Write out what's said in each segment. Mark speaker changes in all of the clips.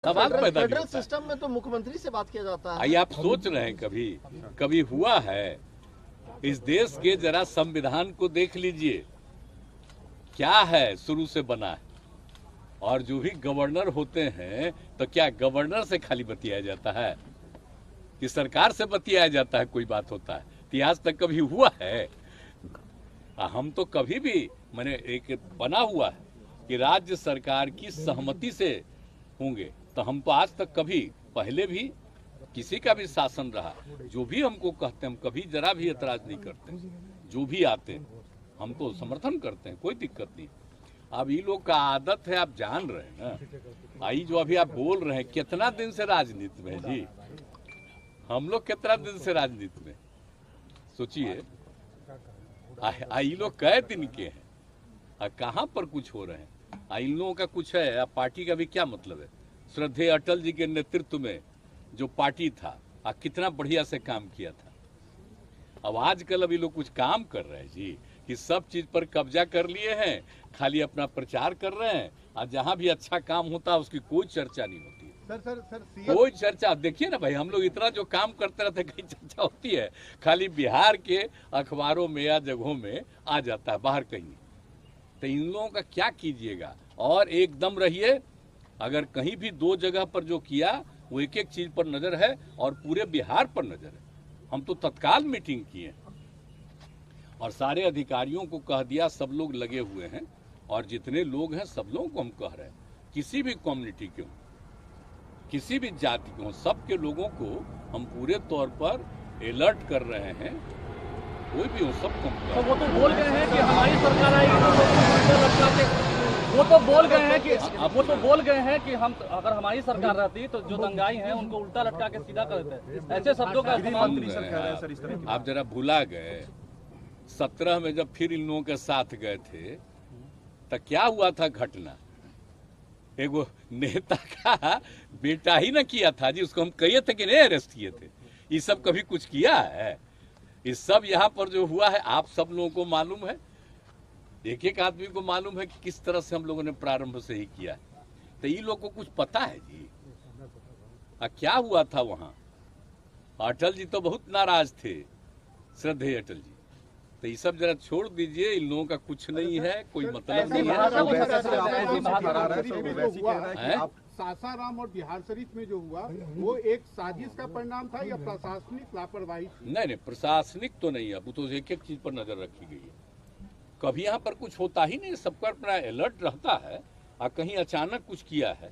Speaker 1: सवाल पैदा
Speaker 2: federal system में तो मुख्यमंत्री से बात किया जाता है।
Speaker 1: आइए आप सोच रहे हैं कभी हुआ है? इस देश के जरा संविधान को देख लीजिए, क्या है शुरू से बना है। और जो भी गवर्नर होते हैं तो क्या गवर्नर से खाली बतियाया जाता है कि सरकार से बतियाया जाता है? कोई बात होता है? इतिहास तक कभी हुआ है? हम तो कभी भी मैंने एक बना हुआ है कि राज्य सरकार की सहमति से होंगे, तो हम तो आज तक कभी पहले भी किसी का भी शासन रहा, जो भी हमको कहते हैं हम कभी जरा भी एतराज नहीं करते। जो भी आते हैं हम तो समर्थन करते हैं, कोई दिक्कत नहीं। अब ये लोग का आदत है, आप जान रहे हैं ना। आई जो अभी आप बोल रहे हैं, कितना दिन से राजनीति में जी, हम लोग कितना दिन से राजनीति में, सोचिए। आई लोग कई दिन के हैं, कहाँ पर कुछ हो रहे हैं। इन लोगों का कुछ है, अब पार्टी का भी क्या मतलब है? श्रद्धेय अटल जी के नेतृत्व में जो पार्टी था, कितना बढ़िया से काम किया था। अब आजकल अभी लोग कुछ काम कर रहे हैं जी, कि सब चीज पर कब्जा कर लिए हैं, खाली अपना प्रचार कर रहे हैं, और जहां भी अच्छा काम होता है उसकी कोई चर्चा नहीं होती है। सर कोई चर्चा देखिए ना भाई, हम लोग इतना जो काम करते रहते कहीं चर्चा होती है? खाली बिहार के अखबारों में या जगहों में आ जाता है, बाहर कहीं। तो इन लोगों का क्या कीजिएगा। और एकदम रहिए, अगर कहीं भी दो जगह पर जो किया वो एक एक चीज पर नजर है और पूरे बिहार पर नजर है। हम तो तत्काल मीटिंग किए और सारे अधिकारियों को कह दिया, सब लोग लगे हुए हैं, और जितने लोग हैं सब लोगों को हम कह रहे हैं, किसी भी कम्युनिटी के हों, किसी भी जाति के हों, सबके लोगों को हम पूरे तौर पर अलर्ट कर रहे हैं। कोई भी हो, सबको।
Speaker 3: तो वो तो बोल गए हैं कि हमारी सरकार आएगी तो वो तो बोल गए हैं कि हम अगर हमारी सरकार रहती तो जो दंगाई हैं उनको उल्टा लटका के सीधा कर देते। ऐसे शब्दों का इस्तेमाल
Speaker 1: आप जरा भुला गए। 17 में जब फिर इन लोगों के साथ गए थे तो क्या हुआ था घटना? एगो नेता का बेटा ही ना किया था जी, उसको हम कहिए थे कि नहीं अरेस्ट किए थे। ये सब कभी कुछ किया है? ये सब यहाँ पर जो हुआ है आप सब लोगों को मालूम है, एक एक आदमी को मालूम है कि किस तरह से हम लोगों ने प्रारंभ से ही किया है। तो ये लोग को कुछ पता है जी? क्या हुआ था वहां? अटल जी तो बहुत नाराज थे, श्रद्धेय अटल जी। तो ये सब जरा छोड़ दीजिए, इन लोगों का कुछ नहीं है, कोई मतलब नहीं है।
Speaker 4: सासाराम और बिहार शरीफ में जो हुआ वो एक साजिश का परिणाम था या प्रशासनिक लापरवाही?
Speaker 1: नहीं, प्रशासनिक तो नहीं है, वो तो एक एक चीज पर नजर रखी गई है। कभी यहाँ पर कुछ होता ही नहीं, सबका अपना अलर्ट रहता है। और कहीं अचानक कुछ किया है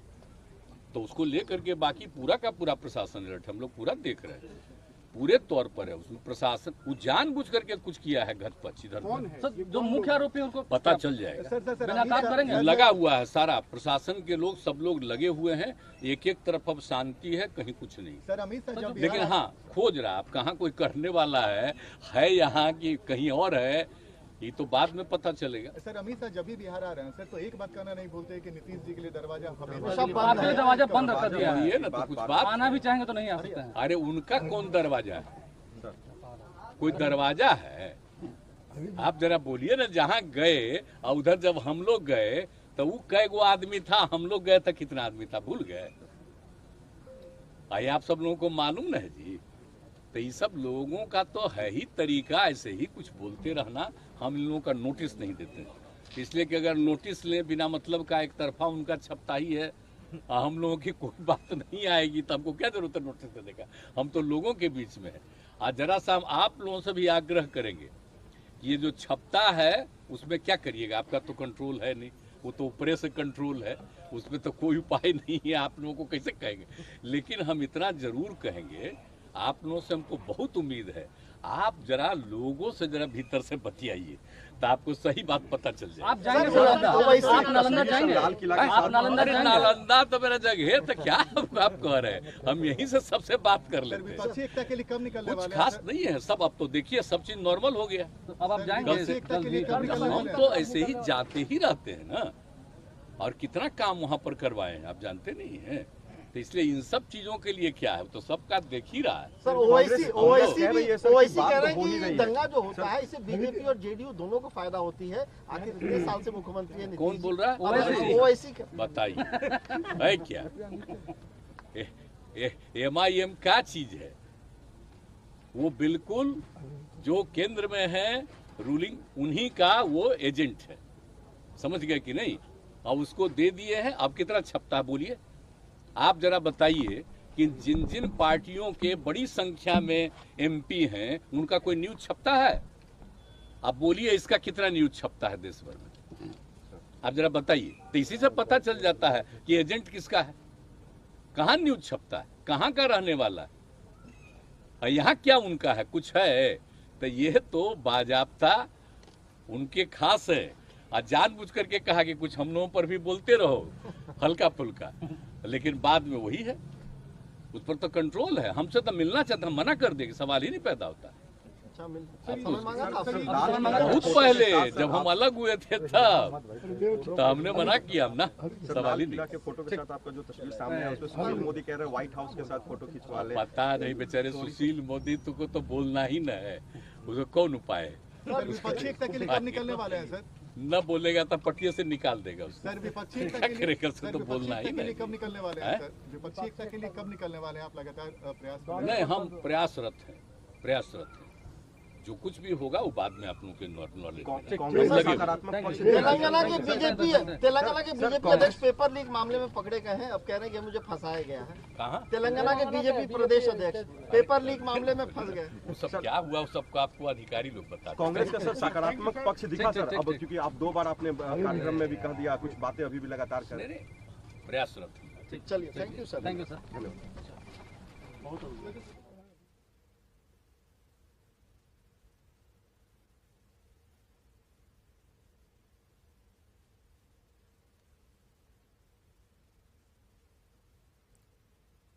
Speaker 1: तो उसको लेकर के बाकी पूरा का पूरा प्रशासन अलर्ट, हम लोग पूरा देख रहे हैं, पूरे तौर पर है। उसमें प्रशासन वो जानबूझ करके कुछ किया है घटपच इधर।
Speaker 3: जो मुख्य आरोपी उनको
Speaker 1: पता चल जाएगा। लगा हुआ है सारा प्रशासन के लोग, सब लोग लगे हुए हैं। एक एक तरफ अब शांति है, कहीं कुछ नहीं। लेकिन हाँ, खोज रहा, आप कहाँ कोई करने वाला है यहाँ की कहीं और है, ये तो बाद में पता चलेगा।
Speaker 5: सर अमित शाह जब भी बिहार आ रहे हैं सर, तो एक बात कहना नहीं भूलते कि नीतीश जी के लिए दरवाजा
Speaker 3: दरवाजा बंद कर दिया है।
Speaker 1: ये ना तो कुछ बात
Speaker 3: आना भी चाहेंगे तो नहीं आ सकते हैं।
Speaker 1: अरे उनका कौन दरवाजा है? कोई दरवाजा है? आप जरा बोलिए ना, जहाँ गए और उधर जब हम लोग गए तो वो कै गो आदमी था, हम लोग गए था कितना आदमी था, भूल गए? आप सब लोगों को मालूम न है जी। तो ये सब लोगों का तो है ही तरीका, ऐसे ही कुछ बोलते रहना। हम इन लोगों का नोटिस नहीं देते, इसलिए कि अगर नोटिस लें बिना मतलब का, एक तरफा उनका छपता ही है, हम लोगों की कोई बात नहीं आएगी, तो हमको क्या जरूरत है नोटिस देने का? हम तो लोगों के बीच में है। और जरा सा हम आप लोगों से भी आग्रह करेंगे, ये जो छपता है उसमें क्या करिएगा? आपका तो कंट्रोल है नहीं, वो तो ऊपर से कंट्रोल है, उसमें तो कोई उपाय नहीं है। आप लोगों को कैसे कहेंगे? लेकिन हम इतना जरूर कहेंगे, आप लोगों से हमको बहुत उम्मीद है, आप जरा लोगों से जरा भीतर से बतियाइए तो आपको सही बात पता चल जाए।
Speaker 3: आप जाएंगे आप नालंदा जाएंगे? आप नालंदा जाएंगे?
Speaker 1: नालंदा तो मेरा जगह है, तो क्या आप कह रहे हैं? हम यहीं से सबसे बात कर लेते हैं।
Speaker 5: के लिए कब निकलने
Speaker 1: कुछ खास नहीं है, सब अब तो देखिए सब चीज नॉर्मल हो गया।
Speaker 3: अब आप जाएंगे?
Speaker 1: हम तो ऐसे ही जाते ही रहते हैं ना, और कितना काम वहाँ पर करवाए हैं आप जानते नहीं हैं। तो इसलिए इन सब चीजों के लिए क्या है तो सबका देख ही रहा है।
Speaker 2: सर ओवैसी कह रहे हैं कि दंगा जो होता है इससे बीजेपी और जेडीयू दोनों को फायदा होती है। आखिर इतने साल से मुख्यमंत्री है
Speaker 1: कौन बोल रहा है?
Speaker 2: ओवैसी
Speaker 1: बताइए है क्या? MIM क्या चीज है? वो बिल्कुल जो केंद्र में है रूलिंग उन्हीं का वो एजेंट है, समझ गए कि नहीं? अब उसको दे दिए हैं, अब कितना छपता है बोलिए आप जरा बताइए कि जिन जिन पार्टियों के बड़ी संख्या में MP हैं उनका कोई न्यूज छपता है? अब बोलिए इसका कितना न्यूज छपता है देश भर में, आप जरा बताइए। तो इसी से पता चल जाता है कि एजेंट किसका है, कहाँ न्यूज छपता है, कहाँ का रहने वाला है, और यहाँ क्या उनका है, कुछ है? तो ये तो बाजाब्ता उनके खास है, और जानबूझ करके कहा कि कुछ हम लोगों पर भी बोलते रहो हल्का फुल्का, लेकिन बाद में वही है, उस पर तो कंट्रोल है। हमसे तो मिलना चाहते, हम मना कर देंगे, सवाल ही नहीं पैदा होता। बहुत पहले जब हम अलग हुए थे तब तो हमने मना किया, हम ना सवाल ही नहीं।
Speaker 6: के फोटो के साथ आपका जो तस्वीर सामने है उसमें सुशील मोदी कह रहे हैं व्हाइट हाउस के साथ फोटो खिंचवा ले।
Speaker 1: पता नहीं बेचारे सुशील मोदी को तो बोलना ही न है, उसको कौन उपाय है?
Speaker 5: विपक्षी एकता के लिए कब निकलने वाले हैं सर?
Speaker 1: न बोलेगा तो पटिया से निकाल देगा उसको।
Speaker 5: सर विपक्षी एकता
Speaker 1: क्या
Speaker 5: के लिए
Speaker 1: करेगा, उसको तो बोलना ही नहीं।
Speaker 5: कब निकलने वाले हैं सर? विपक्षी एकता के लिए कब निकलने वाले हैं? आप लगातार प्रयास कर रहे हैं।
Speaker 1: नहीं, हम प्रयासरत हैं। जो कुछ भी होगा वो बाद में आप लोगों के नॉलेज
Speaker 2: तेलंगाना के बीजेपी अध्यक्ष पेपर लीक मामले में पकड़े गए हैं, अब कह रहे हैं कि मुझे फंसाया गया है।
Speaker 1: कहाँ?
Speaker 2: तेलंगाना के बीजेपी प्रदेश अध्यक्ष पेपर लीक मामले में फंस गए।
Speaker 1: वो सब क्या हुआ, वो सबको आपको अधिकारी लोग बताते हैं।
Speaker 6: कांग्रेस का सर सकारात्मक पक्ष दिखा सर, अब क्योंकि आप 2 बार आपने कार्यक्रम में भी कह दिया, कुछ बातें अभी भी लगातार कर रहे हैं।
Speaker 1: प्रयासरत।
Speaker 2: चलिए, थैंक यू सर।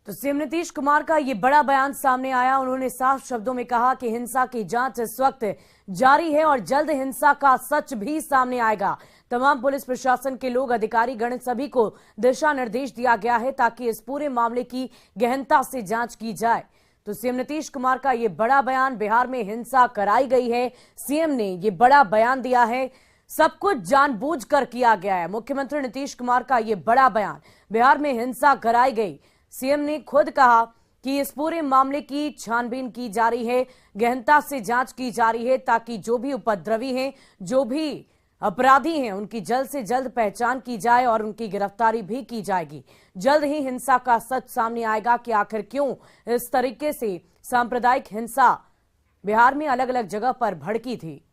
Speaker 7: तो सीएम नीतीश कुमार का ये बड़ा बयान सामने आया। उन्होंने साफ शब्दों में कहा कि हिंसा की जांच इस वक्त जारी है और जल्द हिंसा का सच भी सामने आएगा। तमाम पुलिस प्रशासन के लोग, अधिकारी गण सभी को दिशा निर्देश दिया गया है ताकि इस पूरे मामले की गहनता से जांच की जाए। तो सीएम नीतीश कुमार का ये बड़ा बयान, बिहार में हिंसा कराई गई है, सीएम ने ये बड़ा बयान दिया है, सब कुछ जानबूझकर किया गया है। मुख्यमंत्री नीतीश कुमार का ये बड़ा बयान, बिहार में हिंसा कराई गई, सीएम ने खुद कहा कि इस पूरे मामले की छानबीन की जा रही है, गहनता से जांच की जा रही है ताकि जो भी उपद्रवी हैं, जो भी अपराधी हैं, उनकी जल्द से जल्द पहचान की जाए और उनकी गिरफ्तारी भी की जाएगी। जल्द ही हिंसा का सच सामने आएगा कि आखिर क्यों इस तरीके से सांप्रदायिक हिंसा बिहार में अलग अलग जगह पर भड़की थी।